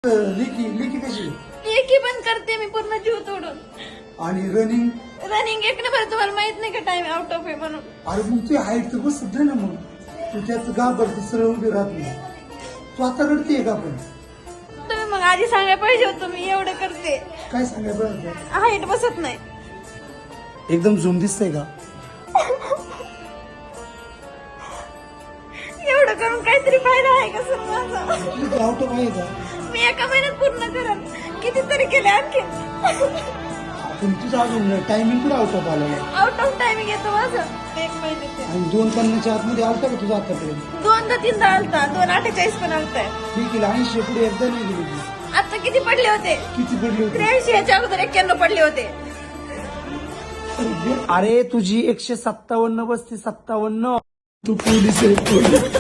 लिकी लिकी कशी एकी पण करते मी पूर्ण जीव तोडून. आणि रनिंग रनिंग एक नंबर. तुम्हाला माहित नाही का टाइम आउट ऑफ आहे म्हणून. अरे मग तुझी हाईट तर बसत नाही ना मग तू त्यात घाबरते सरळ उभी राहत नाही तू आता रडतीये का पण तुम्ही मग आधी सांगायला पाहिजे होतं मी एवढं करते. काय सांगाय बरं हाईट बसत नाही. एकदम झूम दिसतंय का एवढं करून काहीतरी फायदा आहे का सर माझा. तुझं आउट ऑफ आहे का मी एका महिन्यात पूर्ण करन. कितीतरी केले आणखी. पण तुझं अजून टायमिंग कुठं आउट ऑफ आलं आउट ऑफ टायमिंग येतो माझं. एक महिन्याचे आणि 2:50च्या आतमध्ये आलता का तुझा आतापर्यंत 2-3दा आलता. 2:48 पण आलताय. ठीक आहे 80 पुढे एकदा नाही गेली तू. आता किती पडले होते. किती पडली होती 83 ह्याच्या अगोदर 91 पडले होते. अरे तुझी 157 बसती 57. तू पोलीस आहे पोलीस